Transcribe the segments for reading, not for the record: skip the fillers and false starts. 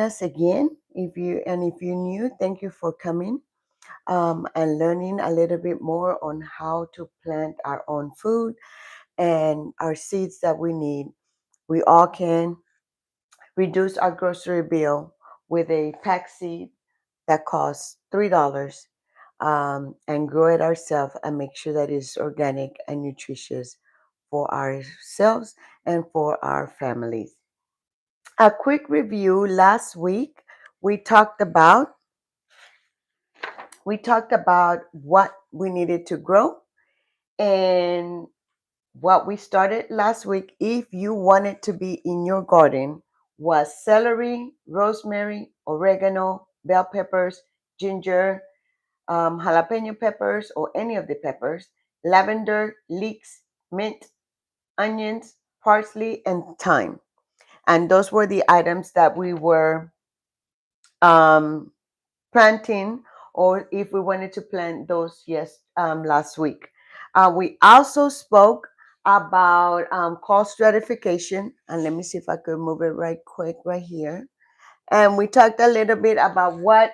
us again. If you're new, thank you for coming and learning a little bit more on how to plant our own food and our seeds that we need. We all can reduce our grocery bill with a pack seed that costs $3, and grow it ourselves and make sure that it's organic and nutritious for ourselves and for our families. A quick review. Last week we talked about what we needed to grow, and what we started last week, if you wanted to be in your garden, was celery, rosemary, oregano, bell peppers, ginger, jalapeno peppers, or any of the peppers, lavender, leeks, mint, onions, parsley, and thyme. And those were the items that we were um, planting, or if we wanted to plant those, yes, last week. We also spoke about cost stratification, and let me see if I could move it right quick right here. And we talked a little bit about what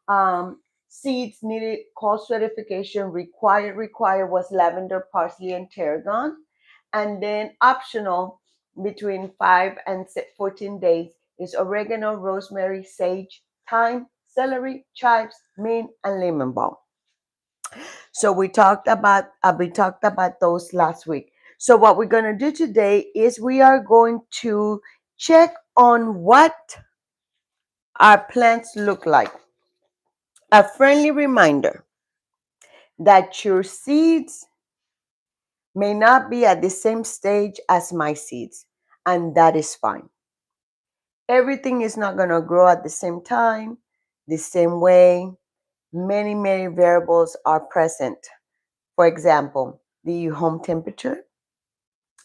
um, seeds needed cost stratification. Required was lavender, parsley, and tarragon, and then optional between 5 and 14 days is oregano, rosemary, sage, thyme, celery, chives, mint, and lemon balm. So we talked about those last week. So what we're going to do today is we are going to check on what our plants look like. A friendly reminder that your seeds may not be at the same stage as my seeds, and that is fine. Everything is not going to grow at the same time, the same way. Many variables are present. For example, the home temperature.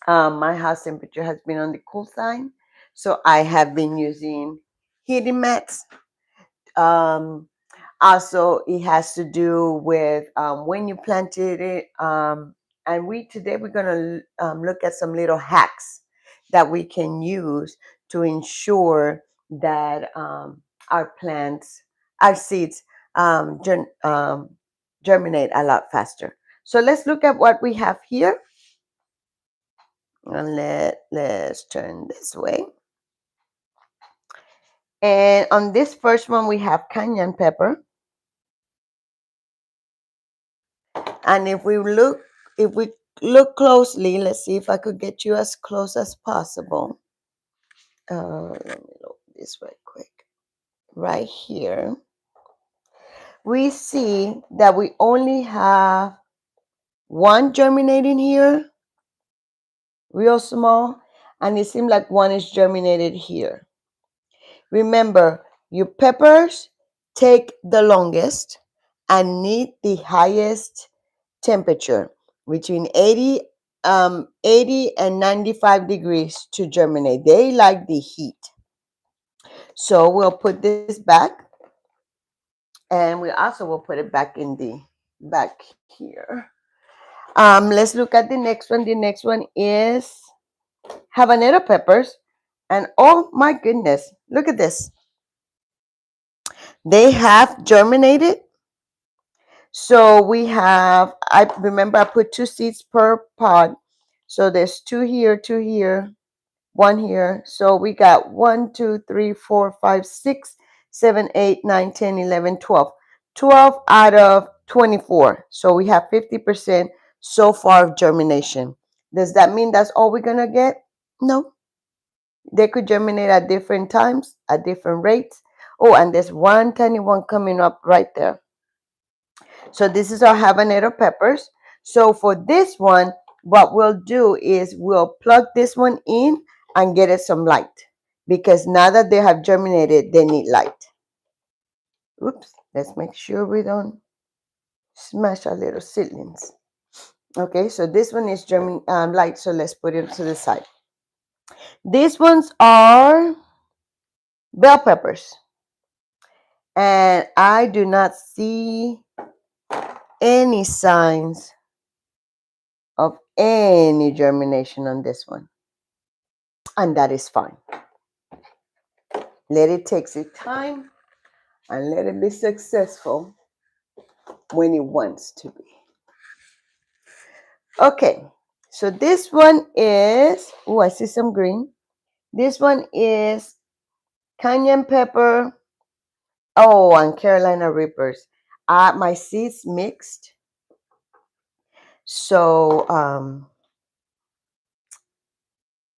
My house temperature has been on the cool side, so I have been using heating mats. Um, Also, it has to do with when you planted it. And today we're going to look at some little hacks that we can use to ensure that our plants, our seeds, germinate a lot faster. So let's look at what we have here. And let's turn this way. And on this first one, we have cayenne pepper. And if we look closely, let's see if I could get you as close as possible. Let me look this right quick. Right here, we see that we only have one germinating here, real small, and it seems like one is germinated here. Remember, your peppers take the longest and need the highest temperature, between 80 and 95 degrees to germinate. They like the heat. So we'll put this back, and we also will put it back in the back here. Let's look at the next one. The next one is habanero peppers. And oh my goodness, look at this. They have germinated. So I remember I put 2 seeds per pod. So there's 2 here, 1 here. So we got 1, 2, 3, 4, 5, 6, 7, 8, 9, 10, 11, 12. 12 out of 24. So we have 50% so far of germination. Does that mean that's all we're going to get? No. They could germinate at different times, at different rates. Oh, and there's one tiny one coming up right there. So this is our habanero peppers. So for this one, what we'll do is we'll plug this one in and get it some light, because now that they have germinated, they need light. Oops, let's make sure we don't smash our little seedlings. Okay, so this one is light, so let's put it to the side. These ones are bell peppers, and I do not see any signs of any germination on this one, and that is fine. Let it take its time and let it be successful when it wants to be. Okay, so this one is, oh, I see some green. This one is cayenne pepper. Oh, and Carolina Reapers. My seeds mixed. So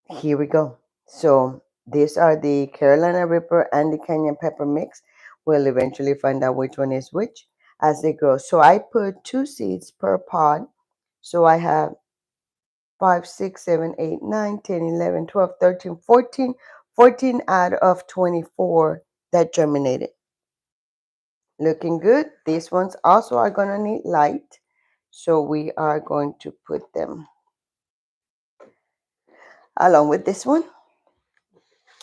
here we go. So these are the Carolina Reaper and the cayenne pepper mix. We'll eventually find out which one is which as they grow. So I put 2 seeds per pod. So I have 5, 6, 7, 8, 9, 10, 11, 12, 13, 14, 14 out of 24 that germinated. Looking good. These ones also are going to need light. So we are going to put them along with this one.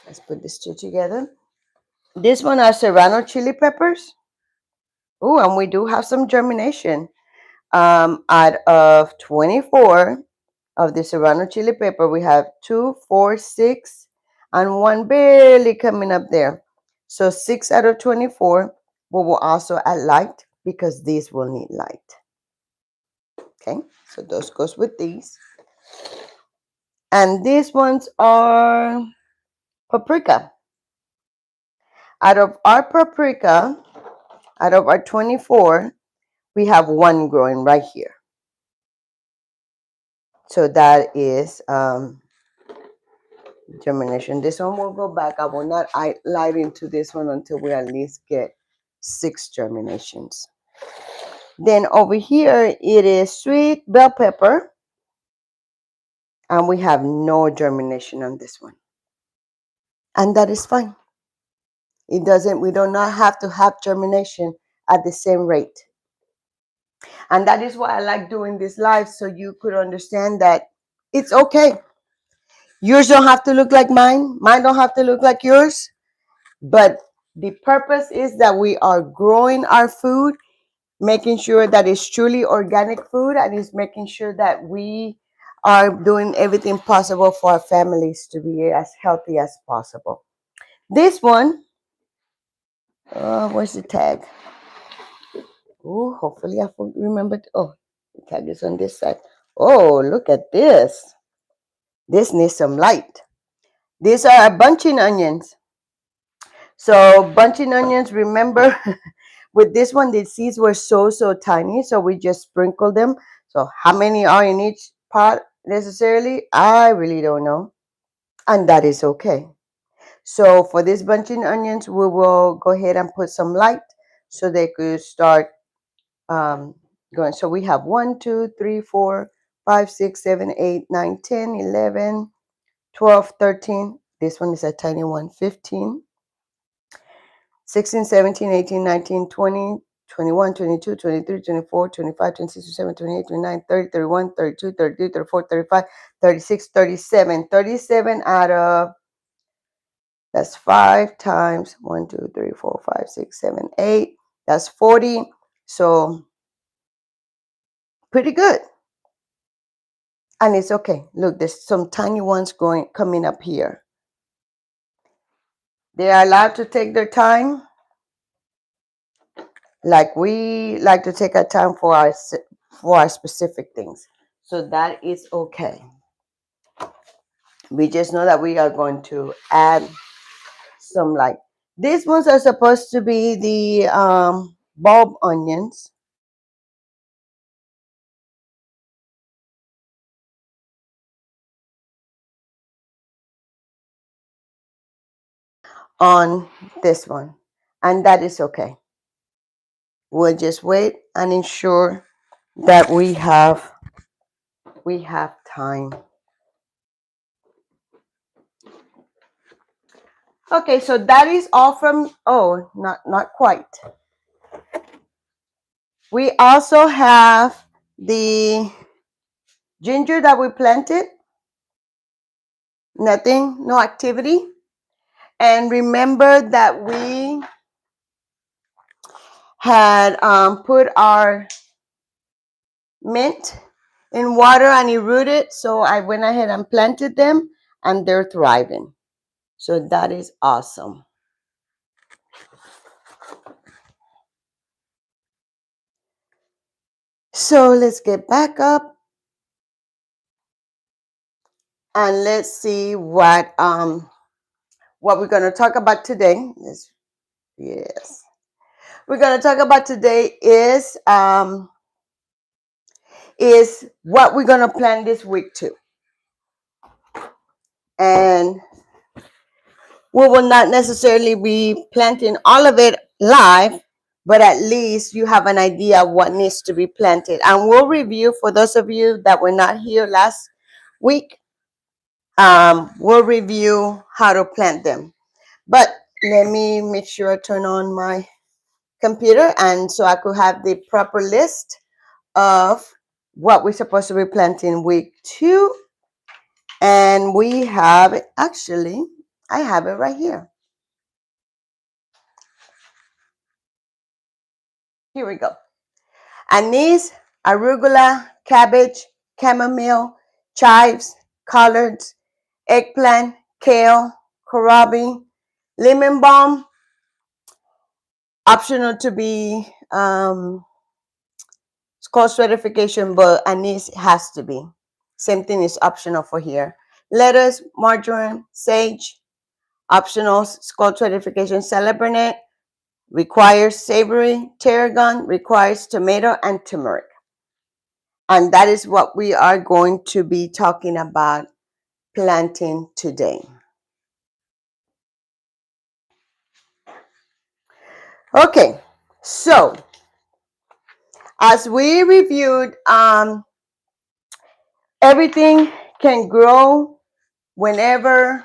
Let's put these two together. This one are serrano chili peppers. Oh, and we do have some germination. Out of 24 of the serrano chili pepper, we have 2, 4, 6, and one barely coming up there. So 6 out of 24. We will also add light because these will need light. Okay, so those goes with these. And these ones are paprika. Out of our paprika, out of our 24, we have one growing right here. So that is germination. This one will go back. I will not light into this one until we at least get 6 germinations. Then over here, it is sweet bell pepper. And we have no germination on this one. And that is fine. We do not have to have germination at the same rate. And that is why I like doing this live, so you could understand that it's okay. Yours don't have to look like mine. Mine don't have to look like yours. But the purpose is that we are growing our food, making sure that it's truly organic food, and is making sure that we are doing everything possible for our families to be as healthy as possible. This one, where's the tag? Oh, hopefully I remembered. Oh, the tag is on this side. Oh, look at this. This needs some light. These are bunching onions. So bunching onions, remember, with this one, the seeds were so tiny. So we just sprinkled them. So how many are in each pot necessarily? I really don't know. And that is okay. So for this bunching onions, we will go ahead and put some light so they could start going. So we have 1, 2, 3, 4, 5, 6, 7, 8, 9, 10, 11, 12, 13. This one is a tiny one. 15, 16, 17, 18, 19, 20, 21, 22, 23, 24, 25, 26, 27, 28, 29, 30, 31, 32, 33, 34, 35, 36, 37. 37 out of, that's 5 times 1, 2, 3, 4, 5, 6, 7, 8. That's 40. So pretty good. And it's okay. Look, there's some tiny ones coming up here. They are allowed to take their time. Like we like to take our time for our specific things. So that is okay. We just know that we are going to add some light. These ones are supposed to be the bulb onions. On this one, and that is okay. We'll just wait and ensure that we have time. Okay, so that is all from, oh, not quite. We also have the ginger that we planted. Nothing, no activity. And remember that we had put our mint in water and it rooted. So I went ahead and planted them and they're thriving. So that is awesome. So let's get back up and let's see what we're going to talk about today. Yes. We're going to talk about today is what we're going to plan this week too. And we will not necessarily be planting all of it live, but at least you have an idea of what needs to be planted. And we'll review, for those of you that were not here last week, we'll review how to plant them. But let me make sure I turn on my computer and so I could have the proper list of what we're supposed to be planting week 2. And we have it, actually, I have it right here. Here we go. Anise, arugula, cabbage, chamomile, chives, collards, eggplant, kale, kohlrabi, lemon balm. Optional to be it's called certification, but anise has to be. Same thing is optional for here. Lettuce, marjoram, sage, optional. It's called certification. Burnet requires savory. Tarragon requires tomato and turmeric. And that is what we are going to be talking about planting today. Okay, so as we reviewed, everything can grow whenever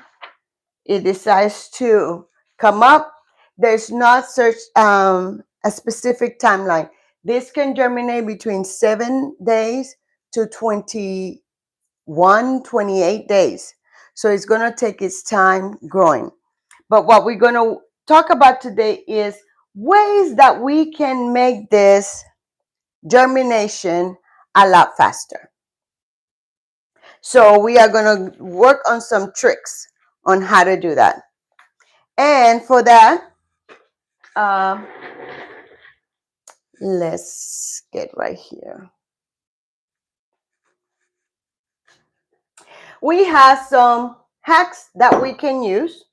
it decides to come up. There's not such a specific timeline. This can germinate between 7 days to 21, 28 days. So it's going to take its time growing. But what we're going to talk about today is ways that we can make this germination a lot faster. So we are going to work on some tricks on how to do that. And for that, let's get right here. We have some hacks that we can use,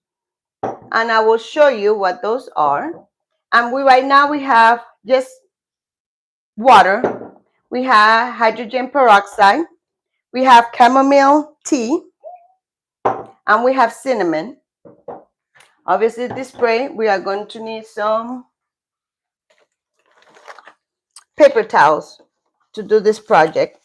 and I will show you what those are. And right now we have just water. We have hydrogen peroxide. We have chamomile tea, and we have cinnamon. Obviously, this spray, we are going to need some paper towels to do this project.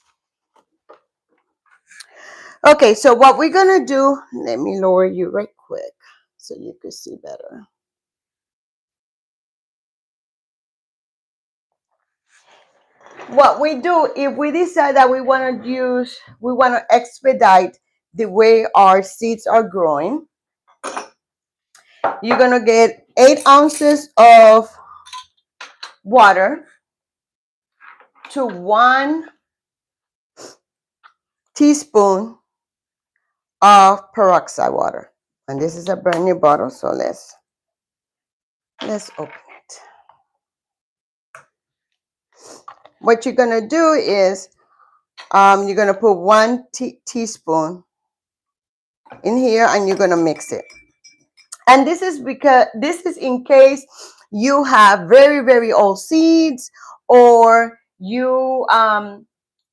Okay, so what we're going to do, let me lower you right quick so you can see better. What we do, if we decide that we want to expedite the way our seeds are growing, you're going to get 8 ounces of water to 1 teaspoon of peroxide water. And this is a brand new bottle, so let's open it. What you're going to do is you're going to put 1 teaspoon in here and you're going to mix it. And this is in case you have very, very old seeds, or you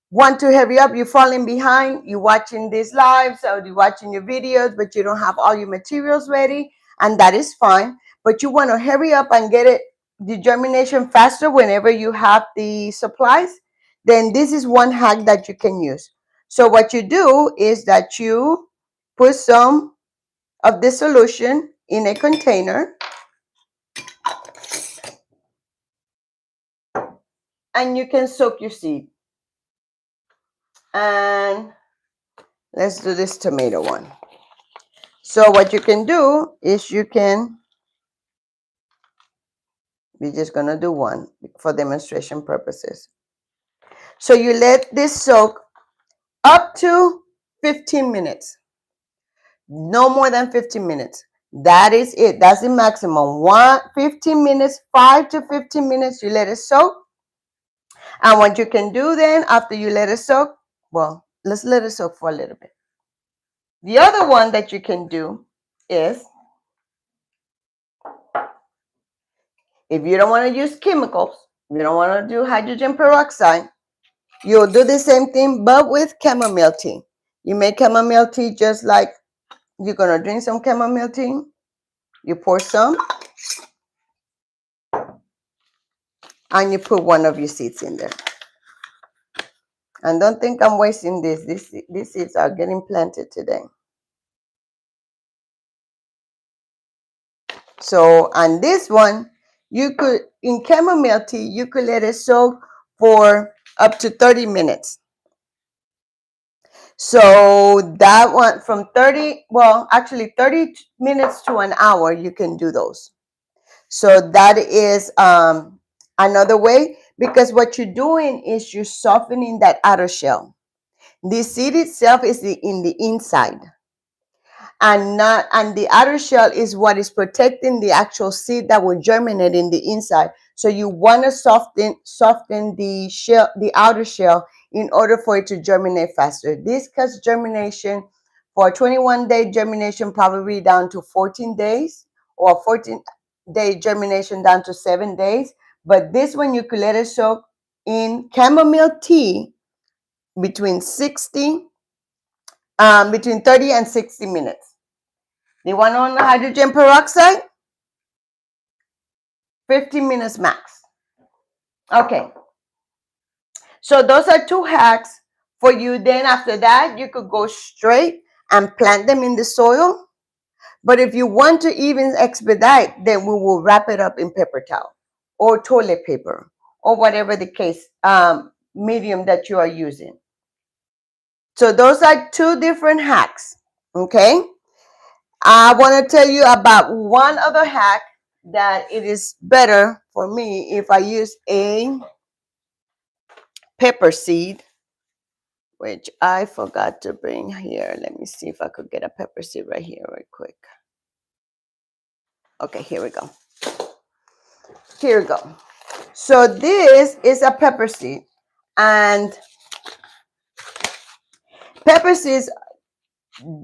want to hurry up, you're falling behind, you're watching these lives or you're watching your videos, but you don't have all your materials ready, and that is fine. But you want to hurry up and get the germination faster whenever you have the supplies, then this is one hack that you can use. So what you do is that you put some of this solution in a container, and you can soak your seed. And let's do this tomato one. So what you can do is we're just going to do one for demonstration purposes. So you let this soak up to 15 minutes. No more than 15 minutes. That is it. That's the maximum. 15 minutes, 5 to 15 minutes, you let it soak. And what you can do then after you let it soak, well, let's let it soak for a little bit. The other one that you can do is, if you don't want to use chemicals, you don't want to do hydrogen peroxide, you'll do the same thing but with chamomile tea. You make chamomile tea just like you're going to drink some chamomile tea. You pour some and you put one of your seeds in there. And don't think I'm wasting this. These seeds are getting planted today. So on this one, you could, in chamomile tea, you could let it soak for up to 30 minutes. So that one from 30, well, actually 30 minutes to an hour, you can do those. So that is another way, because what you're doing is you're softening that outer shell. The seed itself is in the inside, and the outer shell is what is protecting the actual seed that will germinate in the inside. So you want to soften the shell, the outer shell, in order for it to germinate faster. This cuts germination for 21-day germination probably down to 14 days, or 14-day germination down to 7 days. But this one you could let it soak in chamomile tea between 30 and 60 minutes. The one on hydrogen peroxide, 15 minutes max. Okay. So those are two hacks for you. Then after that, you could go straight and plant them in the soil. But if you want to even expedite, then we will wrap it up in paper towel or toilet paper or whatever the case, medium that you are using. So those are two different hacks. Okay. I want to tell you about one other hack that it is better for me if I use a pepper seed, which I forgot to bring here. Let me see if I could get a pepper seed right here right quick. Okay, here we go. Here we go. So this is a pepper seed, and pepper seeds,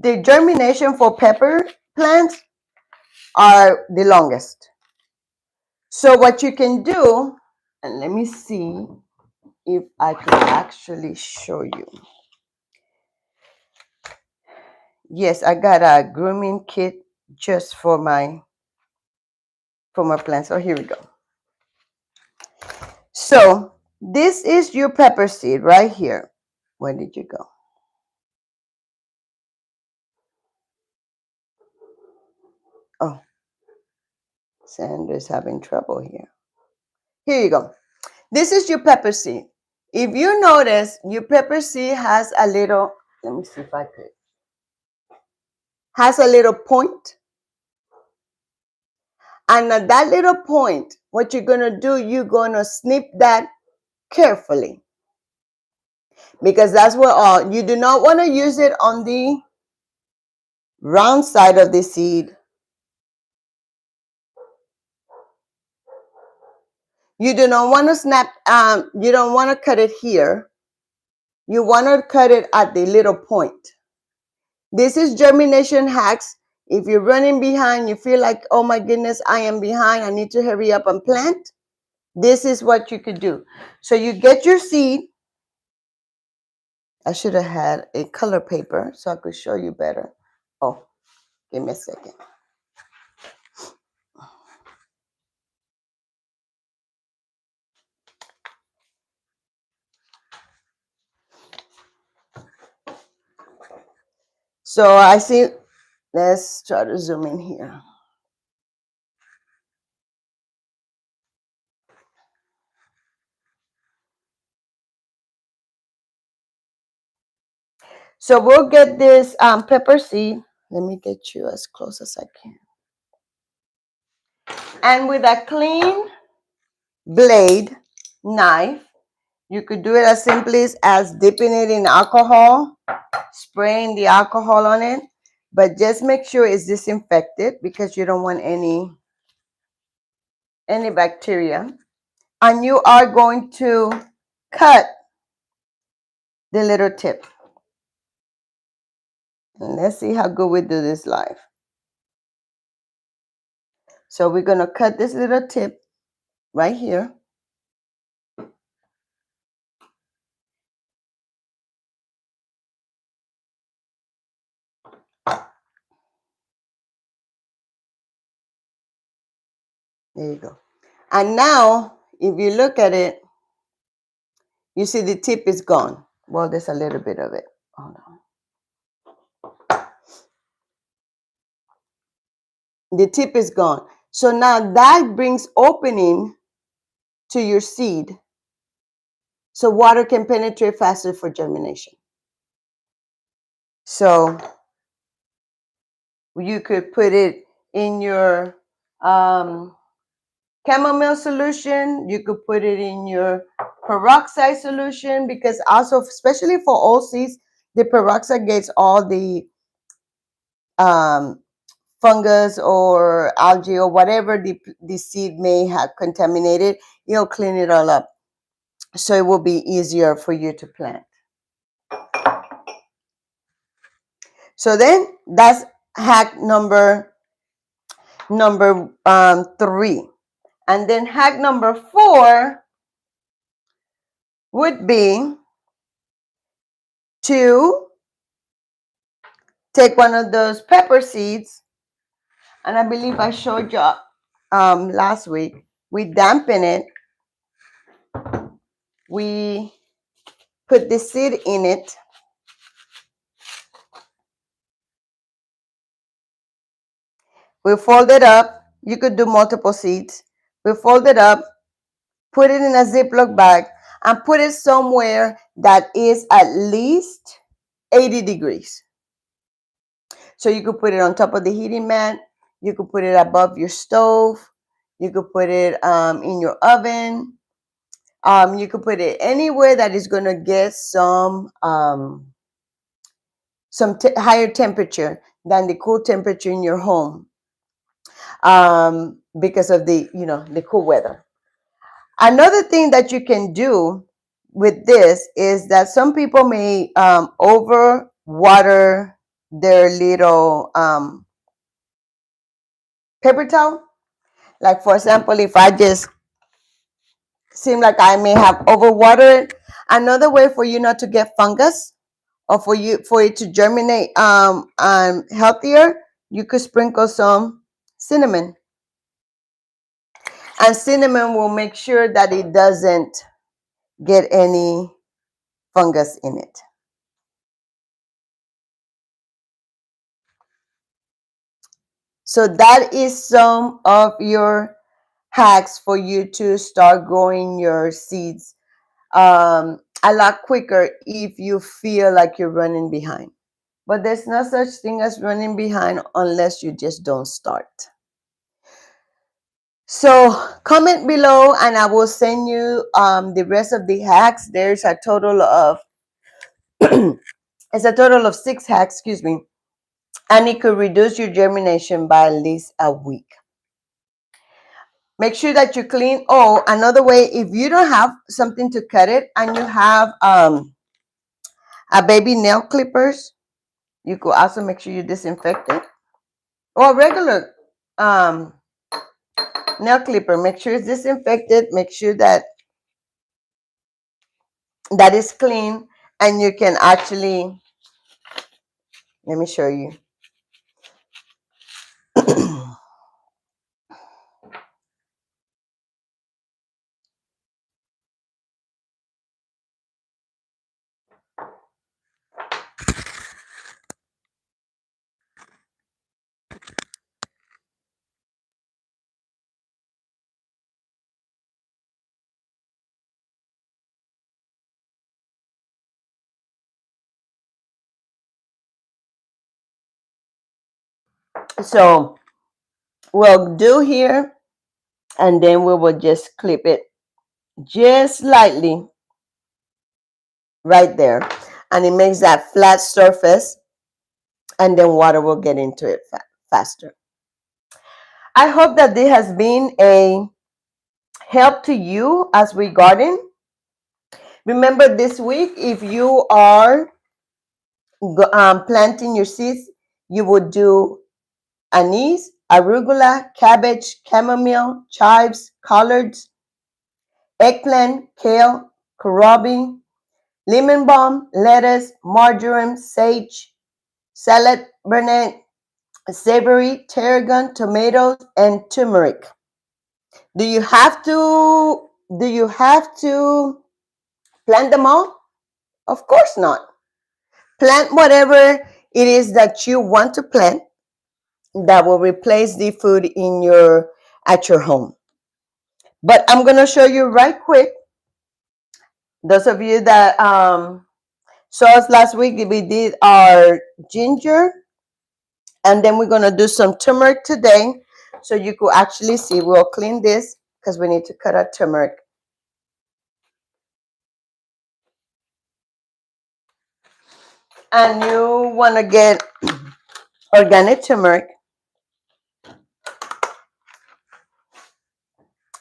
the germination for pepper plants are the longest. So what you can do, and let me see if I could actually show you. Yes, I got a grooming kit just for my plants. So here we go. So this is your pepper seed right here. Where did you go? Oh, Sandra's having trouble here. Here you go. This is your pepper seed. If you notice, your pepper seed has a little, let me see if I could, has a little point. And at that little point, what you're going to do, you're going to snip that carefully. Because that's where all, you do not want to use it on the round side of the seed. You do not want to snap, you don't want to cut it here. You want to cut it at the little point. This is germination hacks. If you're running behind, you feel like, oh my goodness, I am behind, I need to hurry up and plant. This is what you could do. So you get your seed. I should have had a color paper so I could show you better. Oh, give me a second. So I see, let's try to zoom in here. So we'll get this pepper seed. Let me get you as close as I can. And with a clean blade knife, you could do it as simply as dipping it in alcohol, spraying the alcohol on it, but just make sure it's disinfected because you don't want any bacteria. And you are going to cut the little tip. And let's see how good we do this live. So we're going to cut this little tip right here. There you go. And now, if you look at it, you see the tip is gone. Well, there's a little bit of it. Hold on. The tip is gone. So now that brings opening to your seed so water can penetrate faster for germination. So you could put it in your chamomile solution. You could put it in your peroxide solution, because also, especially for old seeds, the peroxide gets all the fungus or algae or whatever the seed may have contaminated. It'll clean it all up. So it will be easier for you to plant. So then that's hack number 3. And then hack number 4 would be to take one of those pepper seeds, and I believe I showed you last week. We dampen it. We put the seed in it. We fold it up. You could do multiple seeds. We fold it up, put it in a Ziploc bag, and put it somewhere that is at least 80 degrees. So you could put it on top of the heating mat. You could put it above your stove. You could put it in your oven. You could put it anywhere that is going to get some higher temperature than the cool temperature in your home, because of the cool weather. Another thing that you can do with this is that some people may over water their little paper towel. Like, for example, if I just seem like I may have overwatered, another way for you not to get fungus, or for it to germinate healthier, you could sprinkle some cinnamon. And cinnamon will make sure that it doesn't get any fungus in it. So that is some of your hacks for you to start growing your seeds a lot quicker if you feel like you're running behind. But there's no such thing as running behind unless you just don't start. So comment below and I will send you the rest of the hacks. There's a total of it's a total of 6 hacks, excuse me, and it could reduce your germination by at least a week. Make sure that you clean. Oh, another way, if you don't have something to cut it and you have a baby nail clippers, you could also make sure you disinfect it. Or regular nail clipper, make sure it's disinfected. Make sure that is clean, and you can actually, let me show you. So we'll do here, and then we will just clip it just slightly right there, and it makes that flat surface, and then water will get into it faster. I hope that this has been a help to you as we garden. Remember this week, if you are planting your seeds, you would do anise, arugula, cabbage, chamomile, chives, collards, eggplant, kale, kohlrabi, lemon balm, lettuce, marjoram, sage, salad, burnet, savory, tarragon, tomatoes, and turmeric. Do you have to plant them all? Of course not. Plant whatever it is that you want to plant that will replace the food in your at your home. But I'm gonna show you right quick. Those of you that saw us last week, we did our ginger, and then we're gonna do some turmeric today, so you could actually see. We'll clean this because we need to cut our turmeric. And you want to get organic turmeric.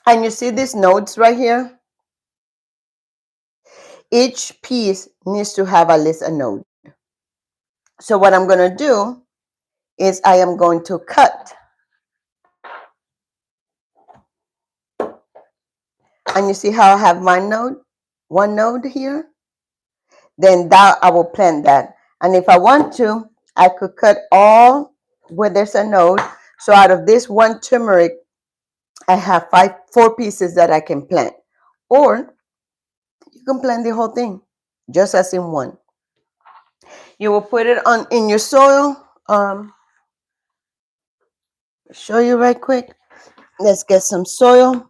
And you see these nodes right here? Each piece needs to have at least a node. So what I'm going to do is I am going to cut. And you see how I have my node? One node here. Then that I will plant that. And if I want to, I could cut all where there's a node. So out of this one turmeric, I have four pieces that I can plant. Or you can plant the whole thing, just as in one. You will put it on in your soil. Show you right quick. Let's get some soil.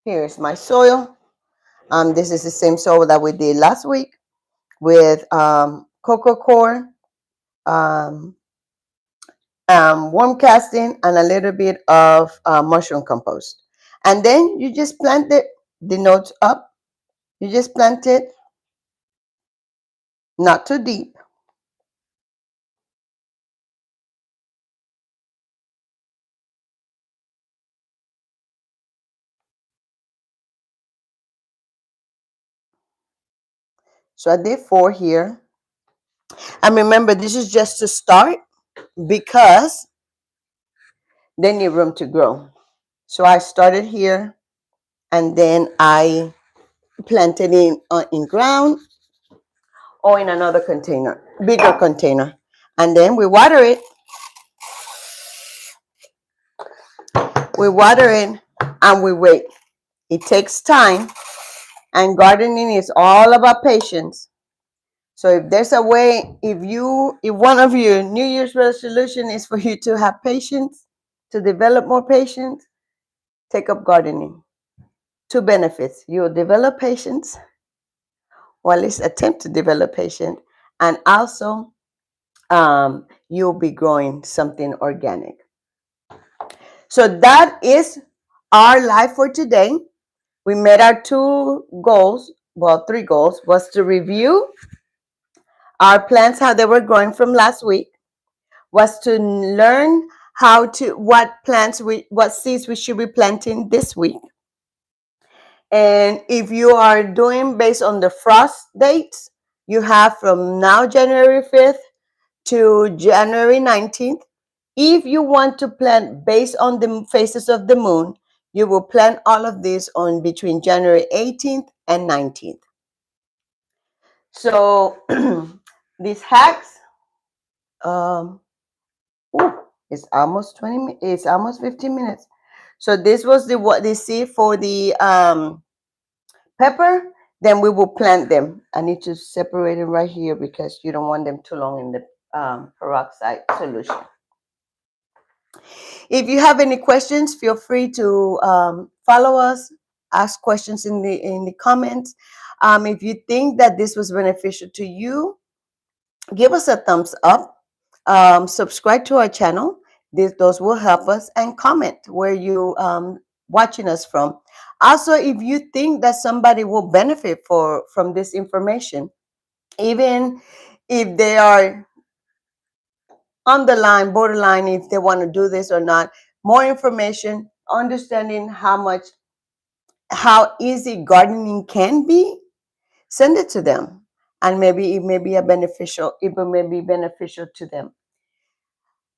Here's my soil. This is the same soil that we did last week with cocoa coir, worm casting, and a little bit of mushroom compost. And then you just plant the nodes up. You just plant it, not too deep. So I did 4 here. And remember, this is just to start because they need room to grow. So I started here and then I planted in ground or in another container, bigger container. And then we water it. We water it and we wait. It takes time, and gardening is all about patience. So if there's a way, if one of your New Year's resolution is for you to have patience, to develop more patience, take up gardening. 2 benefits. You'll develop patience, or at least attempt to develop patience, and also you'll be growing something organic. So that is our life for today. We met our 2 goals. Well, 3 goals was to review our plants, how they were growing from last week, was to learn what seeds we should be planting this week. And if you are doing based on the frost dates, you have from now January 5th to January 19th. If you want to plant based on the phases of the moon, you will plant all of this on between January 18th and 19th. So these hacks, it's almost 20. It's almost 15 minutes. So this was what they see for the pepper. Then we will plant them. I need to separate it right here because you don't want them too long in the peroxide solution. If you have any questions, feel free to follow us, ask questions in the comments. If you think that this was beneficial to you, give us a thumbs up. Subscribe to our channel. Those will help us, and comment where you watching us from. Also, if you think that somebody will benefit from this information, even if they are on the line, borderline, if they want to do this or not, more information, understanding how easy gardening can be, send it to them. And maybe it may be beneficial to them.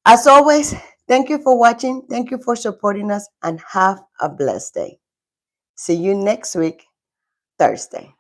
As always, thank you for watching. Thank you for supporting us and have a blessed day. See you next week, Thursday.